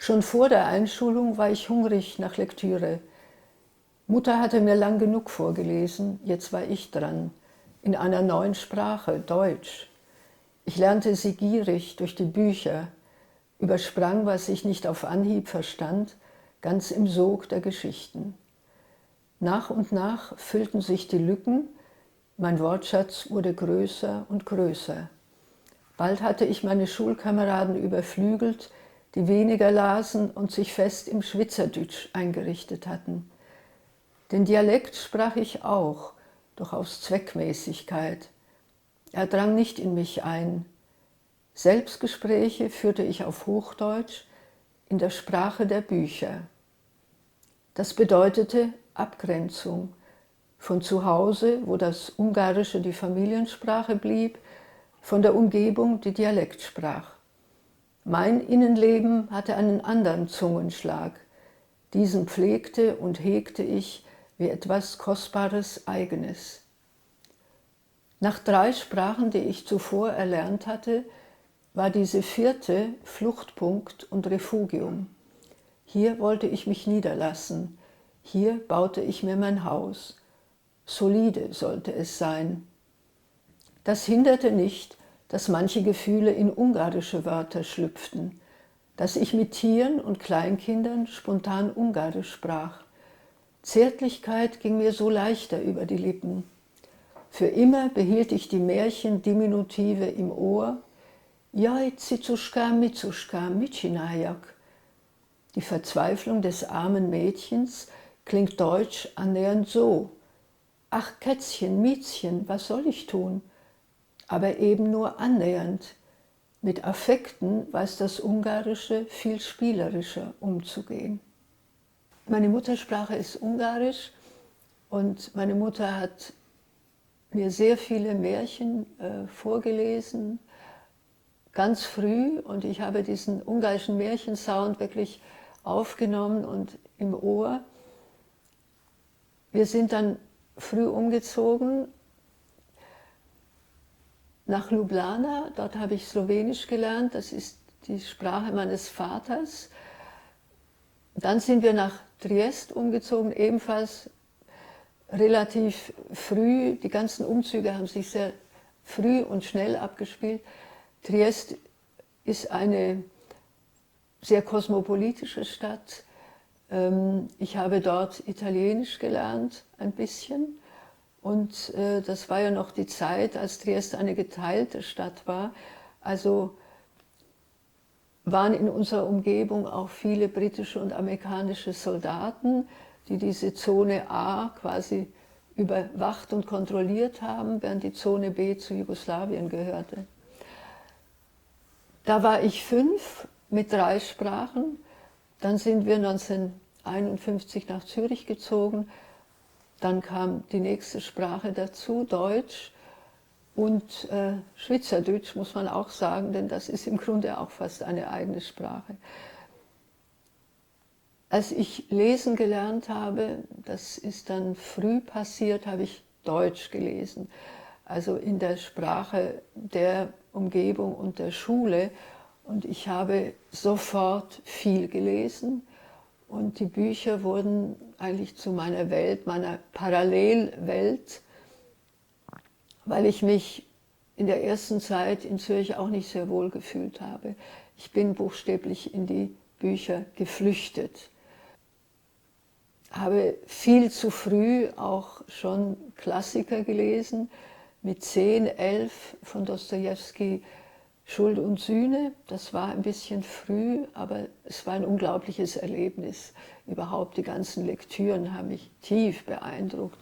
Schon vor der Einschulung war ich hungrig nach Lektüre. Mutter hatte mir lang genug vorgelesen, jetzt war ich dran, in einer neuen Sprache, Deutsch. Ich lernte sie gierig durch die Bücher, übersprang, was ich nicht auf Anhieb verstand, ganz im Sog der Geschichten. Nach und nach füllten sich die Lücken, mein Wortschatz wurde größer und größer. Bald hatte ich meine Schulkameraden überflügelt, die weniger lasen und sich fest im Schweizerdütsch eingerichtet hatten. Den Dialekt sprach ich auch, doch aus Zweckmäßigkeit. Er drang nicht in mich ein. Selbstgespräche führte ich auf Hochdeutsch in der Sprache der Bücher. Das bedeutete Abgrenzung von zu Hause, wo das Ungarische die Familiensprache blieb, von der Umgebung die Dialekt sprach. Mein Innenleben hatte einen anderen Zungenschlag. Diesen pflegte und hegte ich wie etwas Kostbares Eigenes. Nach 3 Sprachen, die ich zuvor erlernt hatte, war diese 4. Fluchtpunkt und Refugium. Hier wollte ich mich niederlassen, hier baute ich mir mein Haus. Solide sollte es sein. Das hinderte nicht, dass manche Gefühle in ungarische Wörter schlüpften, dass ich mit Tieren und Kleinkindern spontan Ungarisch sprach. Zärtlichkeit ging mir so leichter über die Lippen. Für immer behielt ich die Märchendiminutive im Ohr. Jaj, Zizuschka, Mitzuschka, Mitschinajak. Die Verzweiflung des armen Mädchens klingt deutsch annähernd so. Ach Kätzchen, Miezchen, was soll ich tun? Aber eben nur annähernd. Mit Affekten weiß das Ungarische viel spielerischer umzugehen. Meine Muttersprache ist Ungarisch und meine Mutter hat mir sehr viele Märchen vorgelesen, ganz früh, und ich habe diesen ungarischen Märchensound wirklich aufgenommen und im Ohr. Wir sind dann früh umgezogen nach Ljubljana, dort habe ich Slowenisch gelernt, das ist die Sprache meines Vaters. Dann sind wir nach Triest umgezogen, ebenfalls relativ früh. Die ganzen Umzüge haben sich sehr früh und schnell abgespielt. Triest ist eine sehr kosmopolitische Stadt. Ich habe dort Italienisch gelernt, ein bisschen. Und das war ja noch die Zeit, als Triest eine geteilte Stadt war. Also waren in unserer Umgebung auch viele britische und amerikanische Soldaten, die diese Zone A quasi überwacht und kontrolliert haben, während die Zone B zu Jugoslawien gehörte. Da war ich 5 mit 3 Sprachen. Dann sind wir 1951 nach Zürich gezogen. Dann kam die nächste Sprache dazu, Deutsch und Schweizerdeutsch, muss man auch sagen, denn das ist im Grunde auch fast eine eigene Sprache. Als ich lesen gelernt habe, das ist dann früh passiert, habe ich Deutsch gelesen, also in der Sprache der Umgebung und der Schule. Und ich habe sofort viel gelesen und die Bücher wurden eigentlich zu meiner Welt, meiner Parallelwelt, weil ich mich in der ersten Zeit in Zürich auch nicht sehr wohl gefühlt habe. Ich bin buchstäblich in die Bücher geflüchtet, habe viel zu früh auch schon Klassiker gelesen, mit 10, 11 von Dostojewski Schuld und Sühne. Das war ein bisschen früh, aber es war ein unglaubliches Erlebnis. Überhaupt die ganzen Lektüren haben mich tief beeindruckt.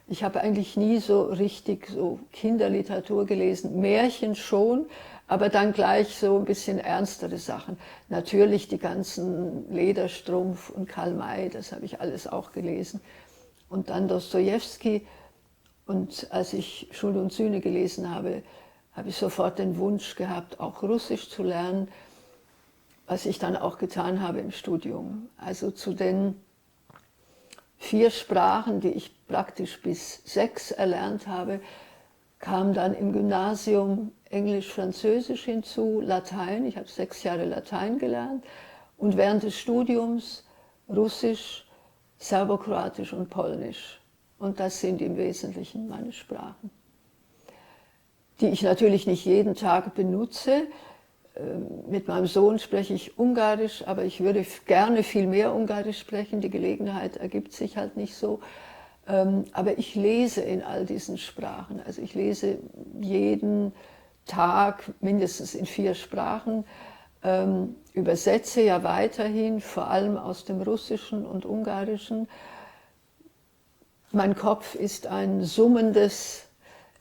Ich habe eigentlich nie so richtig so Kinderliteratur gelesen, Märchen schon, aber dann gleich so ein bisschen ernstere Sachen. Natürlich die ganzen Lederstrumpf und Karl May, das habe ich alles auch gelesen. Und dann Dostojewski. Und als ich Schuld und Sühne gelesen habe, habe ich sofort den Wunsch gehabt, auch Russisch zu lernen, was ich dann auch getan habe im Studium. Also zu den 4 Sprachen, die ich praktisch bis 6 erlernt habe, kam dann im Gymnasium Englisch, Französisch hinzu, Latein. Ich habe 6 Jahre Latein gelernt und während des Studiums Russisch, Serbokroatisch und Polnisch. Und das sind im Wesentlichen meine Sprachen, die ich natürlich nicht jeden Tag benutze. Mit meinem Sohn spreche ich Ungarisch, aber ich würde gerne viel mehr Ungarisch sprechen. Die Gelegenheit ergibt sich halt nicht so. Aber ich lese in all diesen Sprachen. Also ich lese jeden Tag mindestens in 4 Sprachen, übersetze ja weiterhin, vor allem aus dem Russischen und Ungarischen. Mein Kopf ist ein summendes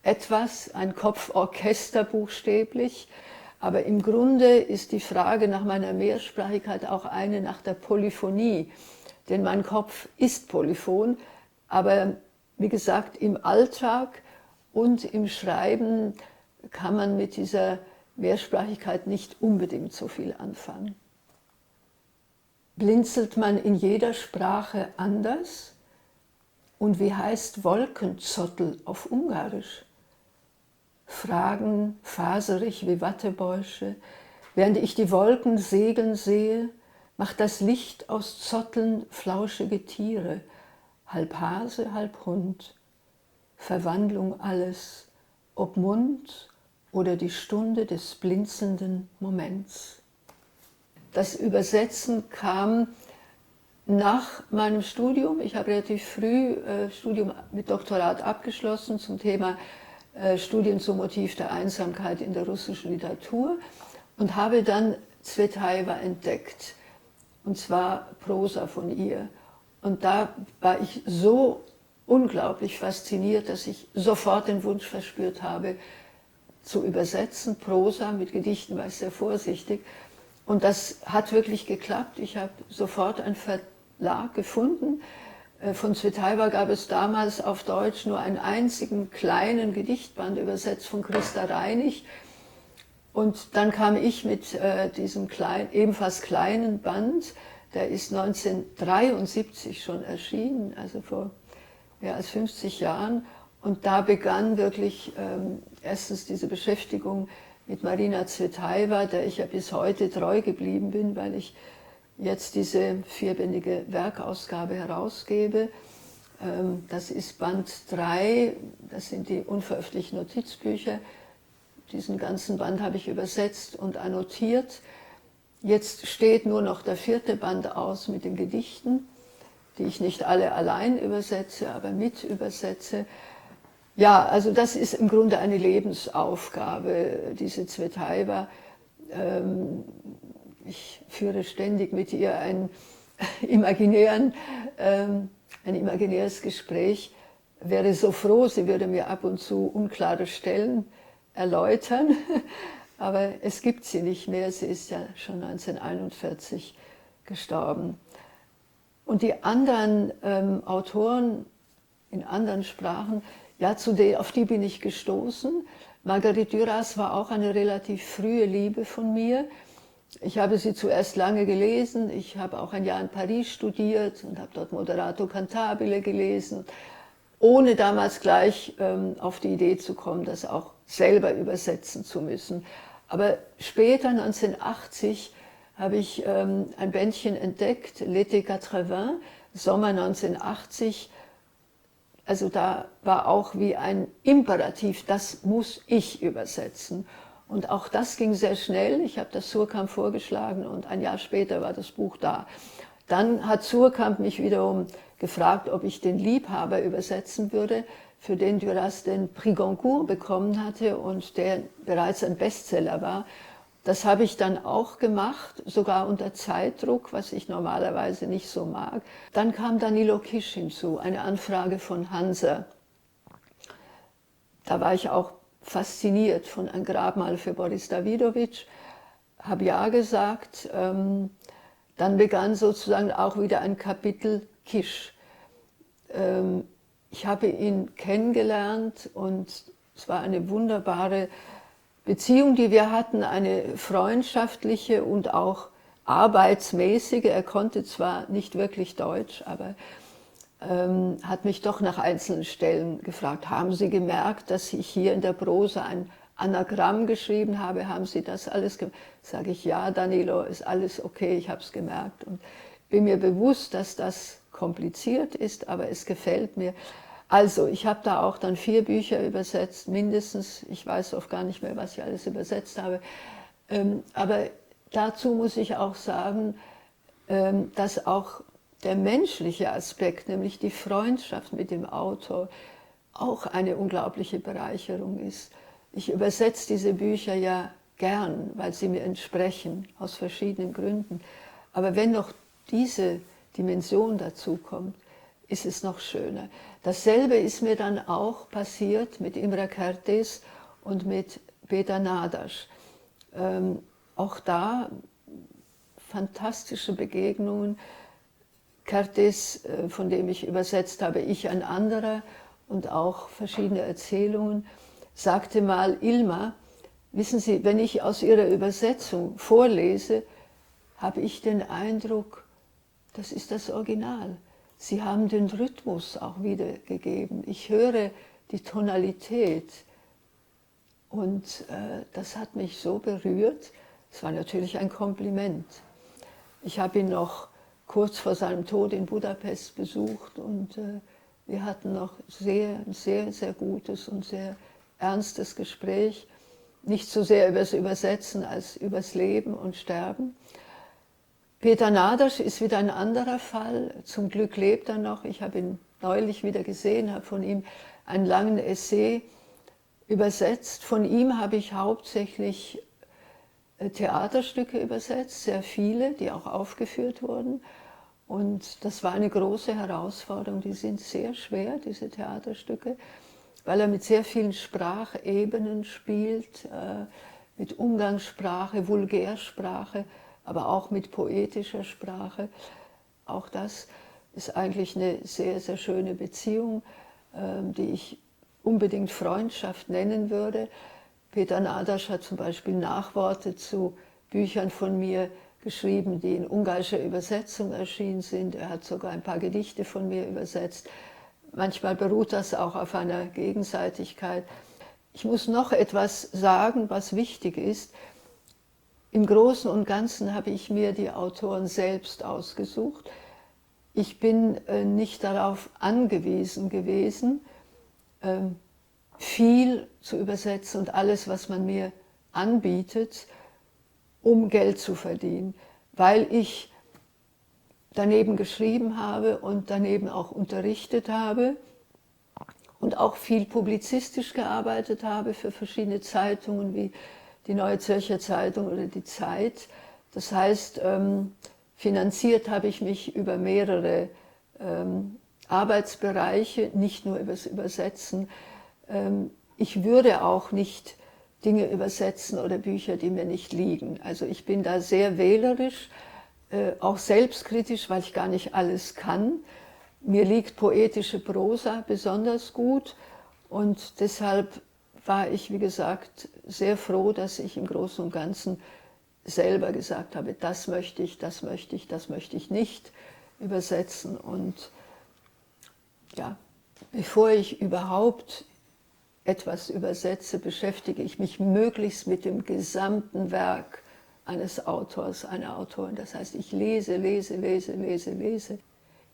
Etwas, ein Kopforchester buchstäblich. Aber im Grunde ist die Frage nach meiner Mehrsprachigkeit auch eine nach der Polyphonie. Denn mein Kopf ist polyphon, aber wie gesagt, im Alltag und im Schreiben kann man mit dieser Mehrsprachigkeit nicht unbedingt so viel anfangen. Blinzelt man in jeder Sprache anders? Und wie heißt Wolkenzottel auf Ungarisch? Fragen faserig wie Wattebäusche, während ich die Wolken segeln sehe, macht das Licht aus Zotteln flauschige Tiere, halb Hase, halb Hund, Verwandlung alles, ob Mund oder die Stunde des blinzelnden Moments. Das Übersetzen kam nach meinem Studium. Ich habe relativ früh Studium mit Doktorat abgeschlossen zum Thema Studien zum Motiv der Einsamkeit in der russischen Literatur und habe dann Tsvetaeva entdeckt, und zwar Prosa von ihr. Und da war ich so unglaublich fasziniert, dass ich sofort den Wunsch verspürt habe, zu übersetzen. Prosa mit Gedichten war ich sehr vorsichtig. Und das hat wirklich geklappt. Ich habe sofort einen Verlag gefunden. Von Tsvetaeva gab es damals auf Deutsch nur einen einzigen kleinen Gedichtband, übersetzt von Christa Reinig. Und dann kam ich mit diesem ebenfalls kleinen Band, der ist 1973 schon erschienen, also vor mehr als 50 Jahren. Und da begann wirklich erstens diese Beschäftigung mit Marina Tsvetaeva, der ich ja bis heute treu geblieben bin, weil ich jetzt diese 4-bändige Werkausgabe herausgebe. Das ist Band 3, das sind die unveröffentlichten Notizbücher. Diesen ganzen Band habe ich übersetzt und annotiert. Jetzt steht nur noch der 4. Band aus mit den Gedichten, die ich nicht alle allein übersetze, aber mit übersetze. Ja, also das ist im Grunde eine Lebensaufgabe, diese Tsvetaeva. Ich führe ständig mit ihr ein imaginäres Gespräch. Wäre so froh, sie würde mir ab und zu unklare Stellen erläutern, aber es gibt sie nicht mehr. Sie ist ja schon 1941 gestorben. Und die anderen Autoren in anderen Sprachen, ja, auf die bin ich gestoßen. Marguerite Duras war auch eine relativ frühe Liebe von mir. Ich habe sie zuerst lange gelesen, ich habe auch ein Jahr in Paris studiert und habe dort Moderato Cantabile gelesen, ohne damals gleich auf die Idee zu kommen, das auch selber übersetzen zu müssen. Aber später, 1980, habe ich ein Bändchen entdeckt, L'été 80, Sommer 1980. Also da war auch wie ein Imperativ, das muss ich übersetzen. Und auch das ging sehr schnell. Ich habe das Surkamp vorgeschlagen und ein Jahr später war das Buch da. Dann hat Surkamp mich wiederum gefragt, ob ich den Liebhaber übersetzen würde, für den Duras den Prix Goncourt bekommen hatte und der bereits ein Bestseller war. Das habe ich dann auch gemacht, sogar unter Zeitdruck, was ich normalerweise nicht so mag. Dann kam Danilo Kisch hinzu, eine Anfrage von Hansa. Da war ich auch fasziniert von Ein Grabmal für Boris Davidowitsch, habe ja gesagt. Dann begann sozusagen auch wieder ein Kapitel Kisch. Ich habe ihn kennengelernt und es war eine wunderbare Beziehung, die wir hatten, eine freundschaftliche und auch arbeitsmäßige. Er konnte zwar nicht wirklich Deutsch, aber hat mich doch nach einzelnen Stellen gefragt, haben Sie gemerkt, dass ich hier in der Prosa ein Anagramm geschrieben habe, haben Sie das alles gemacht? Sage ich, ja, Danilo, ist alles okay, ich habe es gemerkt. Und bin mir bewusst, dass das kompliziert ist, aber es gefällt mir. Also, ich habe da auch dann 4 Bücher übersetzt, mindestens. Ich weiß oft gar nicht mehr, was ich alles übersetzt habe. Aber dazu muss ich auch sagen, dass auch der menschliche Aspekt, nämlich die Freundschaft mit dem Autor, auch eine unglaubliche Bereicherung ist. Ich übersetze diese Bücher ja gern, weil sie mir entsprechen, aus verschiedenen Gründen. Aber wenn noch diese Dimension dazu kommt, ist es noch schöner. Dasselbe ist mir dann auch passiert mit Imre Kertész und mit Péter Nádas. Auch da fantastische Begegnungen. Kertész, von dem ich übersetzt habe, Ich ein anderer, und auch verschiedene Erzählungen, sagte mal, Ilma, wissen Sie, wenn ich aus Ihrer Übersetzung vorlese, habe ich den Eindruck, das ist das Original. Sie haben den Rhythmus auch wiedergegeben. Ich höre die Tonalität. Und das hat mich so berührt. Es war natürlich ein Kompliment. Ich habe ihn noch kurz vor seinem Tod in Budapest besucht und wir hatten noch ein sehr, sehr gutes und sehr ernstes Gespräch. Nicht so sehr über das Übersetzen als über das Leben und Sterben. Péter Nádas ist wieder ein anderer Fall. Zum Glück lebt er noch. Ich habe ihn neulich wieder gesehen, habe von ihm einen langen Essay übersetzt. Von ihm habe ich hauptsächlich Theaterstücke übersetzt, sehr viele, die auch aufgeführt wurden. Und das war eine große Herausforderung. Die sind sehr schwer, diese Theaterstücke, weil er mit sehr vielen Sprachebenen spielt, mit Umgangssprache, Vulgärsprache, aber auch mit poetischer Sprache. Auch das ist eigentlich eine sehr, sehr schöne Beziehung, die ich unbedingt Freundschaft nennen würde. Péter Nádas hat zum Beispiel Nachworte zu Büchern von mir geschrieben, die in ungarischer Übersetzung erschienen sind. Er hat sogar ein paar Gedichte von mir übersetzt. Manchmal beruht das auch auf einer Gegenseitigkeit. Ich muss noch etwas sagen, was wichtig ist. Im Großen und Ganzen habe ich mir die Autoren selbst ausgesucht. Ich bin nicht darauf angewiesen gewesen, viel zu übersetzen und alles, was man mir anbietet, um Geld zu verdienen, weil ich daneben geschrieben habe und daneben auch unterrichtet habe und auch viel publizistisch gearbeitet habe für verschiedene Zeitungen wie die Neue Zürcher Zeitung oder die Zeit. Das heißt, finanziert habe ich mich über mehrere Arbeitsbereiche, nicht nur über das Übersetzen. Ich würde auch nicht Dinge übersetzen oder Bücher, die mir nicht liegen. Also ich bin da sehr wählerisch, auch selbstkritisch, weil ich gar nicht alles kann. Mir liegt poetische Prosa besonders gut und deshalb war ich, wie gesagt, sehr froh, dass ich im Großen und Ganzen selber gesagt habe, das möchte ich, das möchte ich, das möchte ich nicht übersetzen. Und ja, bevor ich überhaupt etwas übersetze, beschäftige ich mich möglichst mit dem gesamten Werk eines Autors, einer Autorin. Das heißt, ich lese, lese, lese, lese, lese.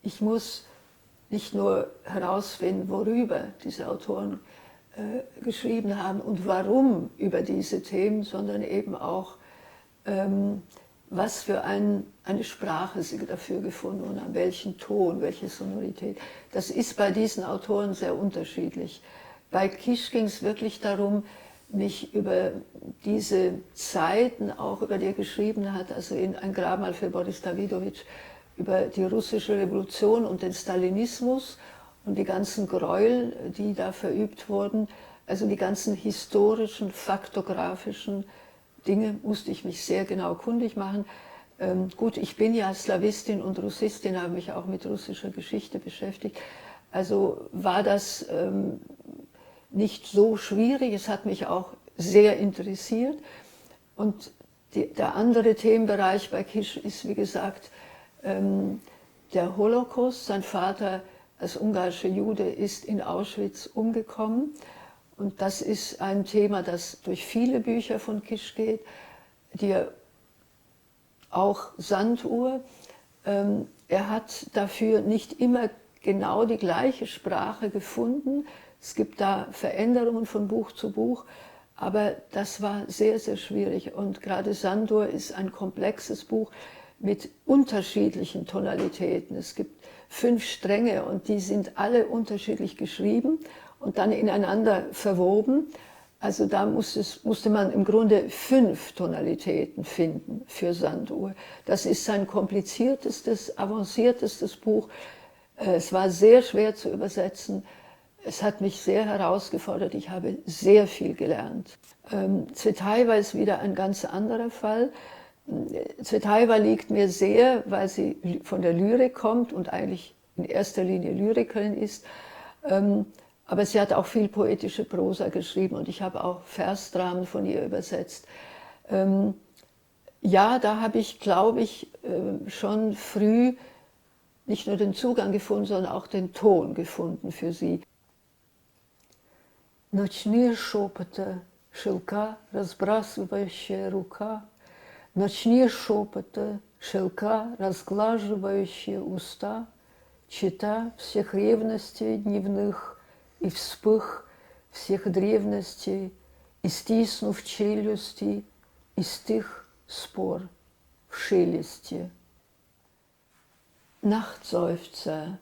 Ich muss nicht nur herausfinden, worüber diese Autoren geschrieben haben und warum über diese Themen, sondern eben auch, was für eine Sprache sie dafür gefunden haben, welchen Ton, welche Sonorität. Das ist bei diesen Autoren sehr unterschiedlich. Bei Kisch ging es wirklich darum, mich über diese Zeiten, auch über die er geschrieben hat, also in Ein Grabmal für Boris Davidowitsch, über die russische Revolution und den Stalinismus und die ganzen Gräuel, die da verübt wurden, also die ganzen historischen, faktografischen Dinge, musste ich mich sehr genau kundig machen. Gut, ich bin ja Slawistin und Russistin, habe mich auch mit russischer Geschichte beschäftigt. Also war das nicht so schwierig, es hat mich auch sehr interessiert. Und der andere Themenbereich bei Kisch ist, wie gesagt, der Holocaust. Sein Vater als ungarischer Jude ist in Auschwitz umgekommen Und das ist ein Thema, das durch viele Bücher von Kisch geht, die auch Sanduhr. Er hat dafür nicht immer genau die gleiche Sprache gefunden. Es gibt da Veränderungen von Buch zu Buch, aber das war sehr, sehr schwierig. Und gerade Sanduhr ist ein komplexes Buch mit unterschiedlichen Tonalitäten. Es gibt 5 Stränge und die sind alle unterschiedlich geschrieben und dann ineinander verwoben. Also da musste man im Grunde 5 Tonalitäten finden für Sanduhr. Das ist sein kompliziertestes, avanciertestes Buch. Es war sehr schwer zu übersetzen. Es hat mich sehr herausgefordert. Ich habe sehr viel gelernt. Tsvetaeva ist wieder ein ganz anderer Fall. Tsvetaeva liegt mir sehr, weil sie von der Lyrik kommt und eigentlich in erster Linie Lyrikerin ist. Aber sie hat auch viel poetische Prosa geschrieben und ich habe auch Versdramen von ihr übersetzt. Ja, da habe ich, glaube ich, schon früh nicht nur den Zugang gefunden, sondern auch den Ton gefunden für sie. Ночные шепоты, шелка, разбрасывающая рука, ночные шепоты, шелка, разглаживающие уста, чета всех ревностей дневных и вспых всех древностей, и стиснув челюсти, и стих спор в шелесте. Nachtseufzer,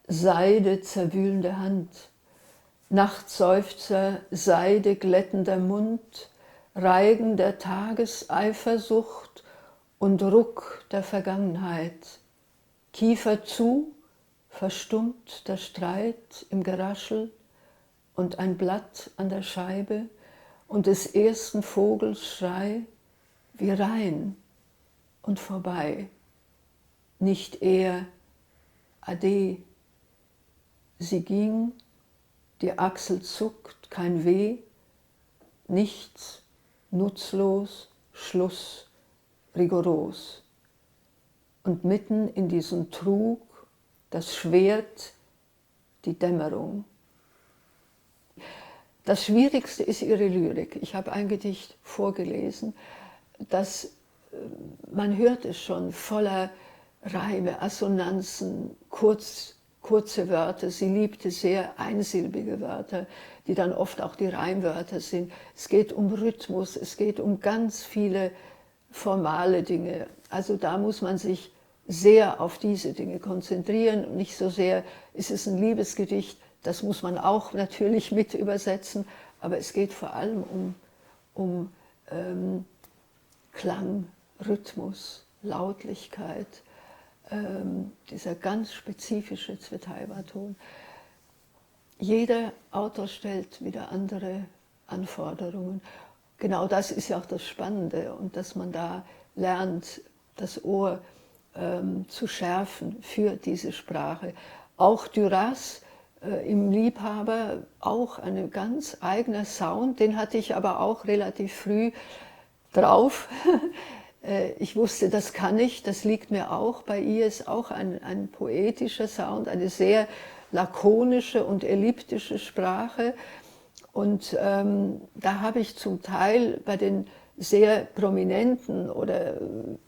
Seide zerwühlende Hand, Nachtseufzer, Seide glättender Mund, Reigen der Tageseifersucht und Ruck der Vergangenheit. Kiefer zu, verstummt der Streit im Geraschel und ein Blatt an der Scheibe und des ersten Vogels Schrei, wie rein und vorbei. Nicht er, ade. Sie ging, die Achsel zuckt, kein Weh, nichts, nutzlos, Schluss, rigoros. Und mitten in diesem Trug das Schwert, die Dämmerung. Das Schwierigste ist ihre Lyrik. Ich habe ein Gedicht vorgelesen, das, man hört es schon, voller Reime, Assonanzen, kurze Wörter. Sie liebte sehr einsilbige Wörter, die dann oft auch die Reimwörter sind. Es geht um Rhythmus, es geht um ganz viele formale Dinge. Also da muss man sich sehr auf diese Dinge konzentrieren und nicht so sehr, ist es ein Liebesgedicht, das muss man auch natürlich mit übersetzen, aber es geht vor allem um Klang, Rhythmus, Lautlichkeit, dieser ganz spezifische Tsvetaeva-Ton. Jeder Autor stellt wieder andere Anforderungen. Genau das ist ja auch das Spannende und dass man da lernt, das Ohr zu schärfen für diese Sprache. Auch Duras im Liebhaber, auch ein ganz eigener Sound, den hatte ich aber auch relativ früh drauf. Ich wusste, das kann ich, das liegt mir auch. Bei ihr ist auch ein poetischer Sound, eine sehr lakonische und elliptische Sprache. Und da habe ich zum Teil bei den sehr prominenten oder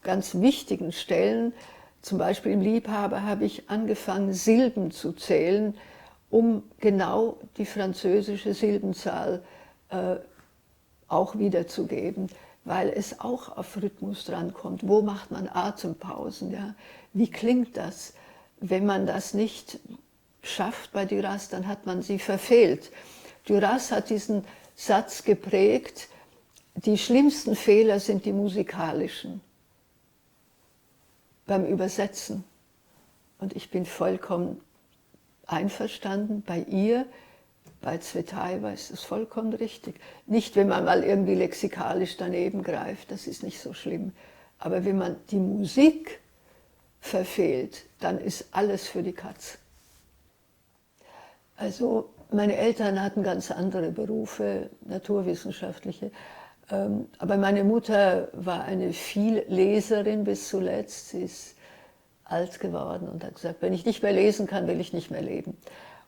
ganz wichtigen Stellen, zum Beispiel im Liebhaber, habe ich angefangen, Silben zu zählen, um genau die französische Silbenzahl auch wiederzugeben, weil es auch auf Rhythmus drankommt. Wo macht man Atempausen? Ja? Wie klingt das? Wenn man das nicht schafft bei Duras, dann hat man sie verfehlt. Duras hat diesen Satz geprägt, die schlimmsten Fehler sind die musikalischen beim Übersetzen. Und ich bin vollkommen einverstanden bei ihr. Bei Tsvetaeva ist es vollkommen richtig. Nicht, wenn man mal irgendwie lexikalisch daneben greift, das ist nicht so schlimm. Aber wenn man die Musik verfehlt, dann ist alles für die Katz. Also meine Eltern hatten ganz andere Berufe, naturwissenschaftliche. Aber meine Mutter war eine Vielleserin bis zuletzt. Sie ist alt geworden und hat gesagt, wenn ich nicht mehr lesen kann, will ich nicht mehr leben.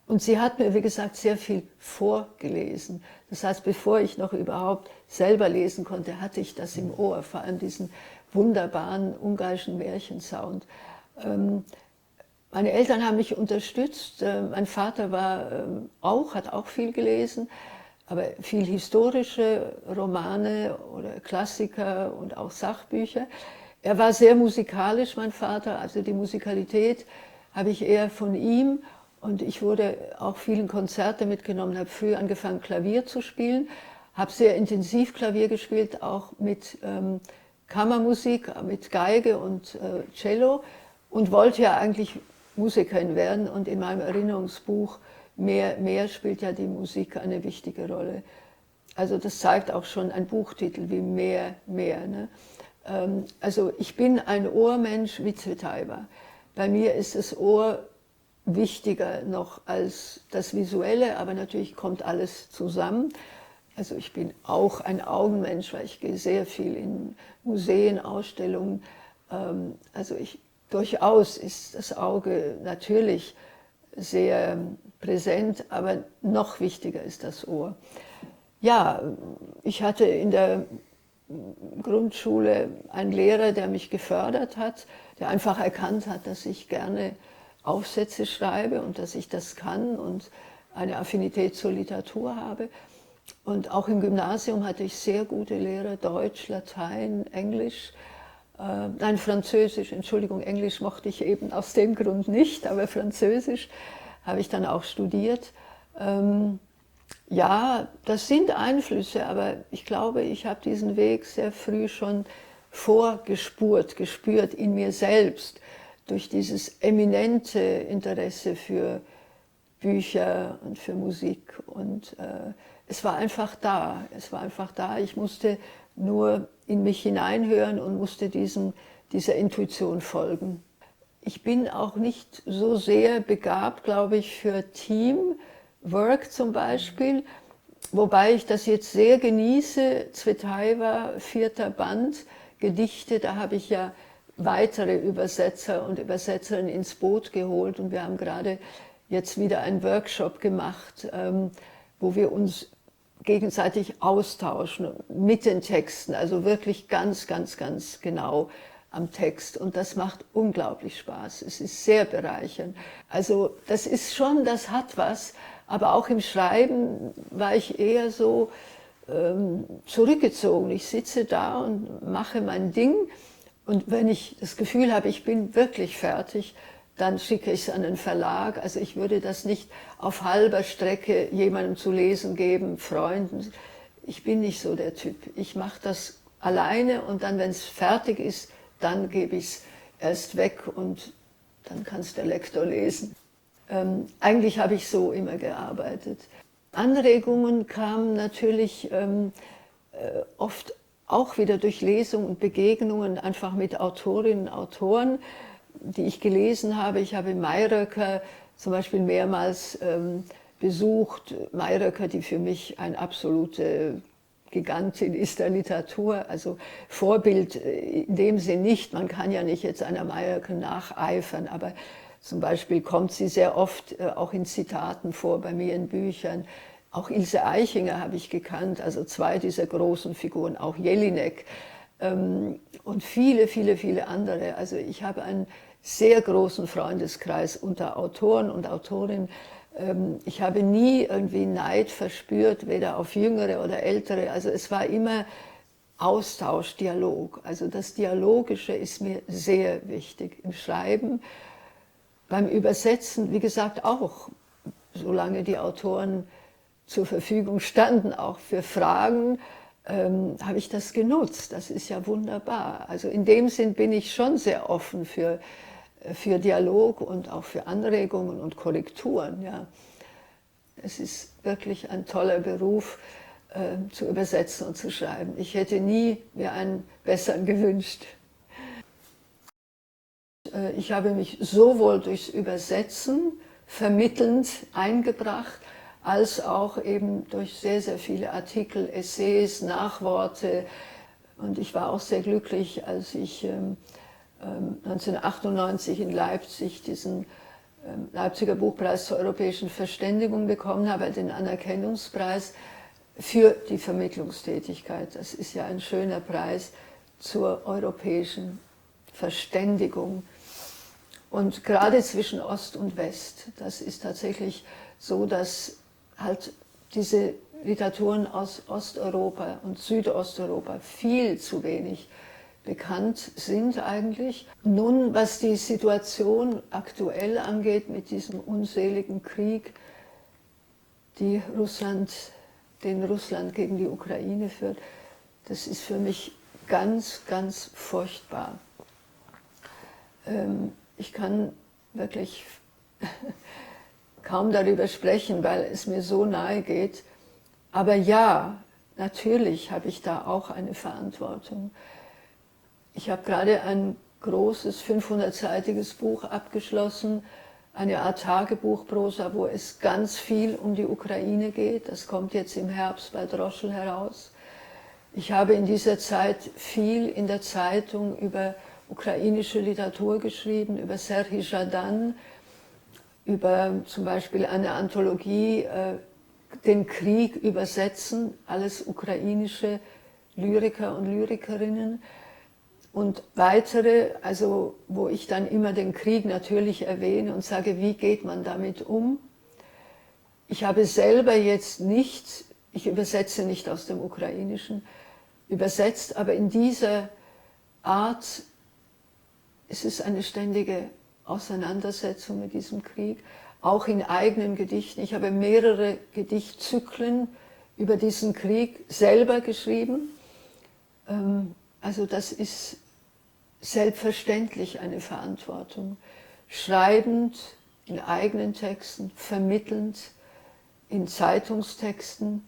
Und sie hat mir, wie gesagt, sehr viel vorgelesen. Das heißt, bevor ich noch überhaupt selber lesen konnte, hatte ich das im Ohr, vor allem diesen wunderbaren ungarischen Märchensound. Meine Eltern haben mich unterstützt. Mein Vater hat auch viel gelesen, aber viel historische Romane oder Klassiker und auch Sachbücher. Er war sehr musikalisch, mein Vater, also die Musikalität habe ich eher von ihm. Und ich wurde auch vielen Konzerte mitgenommen, habe früh angefangen Klavier zu spielen, habe sehr intensiv Klavier gespielt, auch mit Kammermusik, mit Geige und Cello und wollte ja eigentlich Musikerin werden. Und in meinem Erinnerungsbuch Mehr spielt ja die Musik eine wichtige Rolle. Also das zeigt auch schon ein Buchtitel wie Mehr. Ne? Also ich bin ein Ohrmensch wie Tsvetaeva. Bei mir ist das Ohr wichtiger noch als das Visuelle, aber natürlich kommt alles zusammen. Also ich bin auch ein Augenmensch, weil ich gehe sehr viel in Museen, Ausstellungen. Also durchaus ist das Auge natürlich sehr präsent, aber noch wichtiger ist das Ohr. Ja, ich hatte in der Grundschule einen Lehrer, der mich gefördert hat, der einfach erkannt hat, dass ich gerne Aufsätze schreibe und dass ich das kann und eine Affinität zur Literatur habe. Und auch im Gymnasium hatte ich sehr gute Lehrer, Deutsch, Latein, Englisch, nein, Französisch, Entschuldigung, Englisch mochte ich eben aus dem Grund nicht, aber Französisch habe ich dann auch studiert. Ja, das sind Einflüsse, aber ich glaube, ich habe diesen Weg sehr früh schon gespürt in mir selbst, durch dieses eminente Interesse für Bücher und für Musik. Und es war einfach da, Ich musste nur in mich hineinhören und musste dieser Intuition folgen. Ich bin auch nicht so sehr begabt, glaube ich, für Teamwork zum Beispiel, wobei ich das jetzt sehr genieße. Tsvetaeva, 4. Band, Gedichte, da habe ich ja weitere Übersetzer und Übersetzerinnen ins Boot geholt und wir haben gerade jetzt wieder einen Workshop gemacht, wo wir uns gegenseitig austauschen mit den Texten, also wirklich ganz genau am Text und das macht unglaublich Spaß. Es ist sehr bereichernd. Also das hat was, aber auch im Schreiben war ich eher so zurückgezogen. Ich sitze da und mache mein Ding und wenn ich das Gefühl habe, ich bin wirklich fertig, dann schicke ich es an den Verlag. Also ich würde das nicht auf halber Strecke jemandem zu lesen geben, Freunden. Ich bin nicht so der Typ. Ich mache das alleine und dann, wenn es fertig ist, dann gebe ich es erst weg und dann kann es der Lektor lesen. Eigentlich habe ich so immer gearbeitet. Anregungen kamen natürlich oft auch wieder durch Lesungen und Begegnungen einfach mit Autorinnen und Autoren, die ich gelesen habe. Ich habe Mayröcker zum Beispiel mehrmals besucht. Mayröcker, die für mich eine absolute Gigantin ist der Literatur, also Vorbild in dem Sinn nicht. Man kann ja nicht jetzt einer Mayröcker nacheifern, aber zum Beispiel kommt sie sehr oft auch in Zitaten vor bei mir in Büchern. Auch Ilse Aichinger habe ich gekannt, also 2 dieser großen Figuren, auch Jelinek und viele andere. Also ich habe einen sehr großen Freundeskreis unter Autoren und Autorinnen. Ich habe nie irgendwie Neid verspürt, weder auf Jüngere oder Ältere. Also es war immer Austausch, Dialog. Also das Dialogische ist mir sehr wichtig im Schreiben. Beim Übersetzen, wie gesagt, auch, solange die Autoren zur Verfügung standen, auch für Fragen, habe ich das genutzt. Das ist ja wunderbar. Also in dem Sinn bin ich schon sehr offen für Dialog und auch für Anregungen und Korrekturen. Ja. Es ist wirklich ein toller Beruf, zu übersetzen und zu schreiben. Ich hätte nie mir einen besseren gewünscht. Ich habe mich sowohl durchs Übersetzen vermittelnd eingebracht, als auch eben durch sehr viele Artikel, Essays, Nachworte. Und ich war auch sehr glücklich, als ich 1998 in Leipzig diesen Leipziger Buchpreis zur europäischen Verständigung bekommen habe, den Anerkennungspreis für die Vermittlungstätigkeit. Das ist ja ein schöner Preis zur europäischen Verständigung. Und gerade zwischen Ost und West, das ist tatsächlich so, dass halt diese Literaturen aus Osteuropa und Südosteuropa viel zu wenig bekannt sind eigentlich. Nun, was die Situation aktuell angeht mit diesem unseligen Krieg, den Russland gegen die Ukraine führt, das ist für mich ganz, ganz furchtbar. Ich kann wirklich kaum darüber sprechen, weil es mir so nahe geht. Aber ja, natürlich habe ich da auch eine Verantwortung. Ich habe gerade ein großes 500-seitiges Buch abgeschlossen, eine Art Tagebuchprosa, wo es ganz viel um die Ukraine geht. Das kommt jetzt im Herbst bei Droschl heraus. Ich habe in dieser Zeit viel in der Zeitung über ukrainische Literatur geschrieben, über Serhij Zhadan, über zum Beispiel eine Anthologie, den Krieg übersetzen, alles ukrainische Lyriker und Lyrikerinnen. Und weitere, also wo ich dann immer den Krieg natürlich erwähne und sage, wie geht man damit um? Ich habe selber jetzt nicht, ich übersetze nicht aus dem Ukrainischen, übersetzt, aber in dieser Art ist es eine ständige Auseinandersetzung mit diesem Krieg, auch in eigenen Gedichten. Ich habe mehrere Gedichtzyklen über diesen Krieg selber geschrieben. Also das ist selbstverständlich eine Verantwortung. Schreibend, in eigenen Texten, vermittelnd, in Zeitungstexten,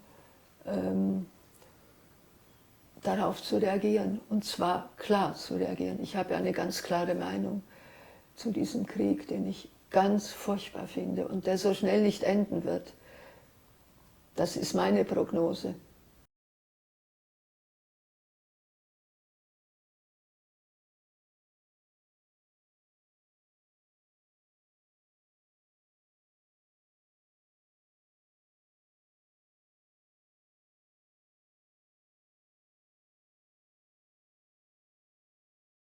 darauf zu reagieren. Und zwar klar zu reagieren. Ich habe eine ganz klare Meinung zu diesem Krieg, den ich ganz furchtbar finde und der so schnell nicht enden wird. Das ist meine Prognose.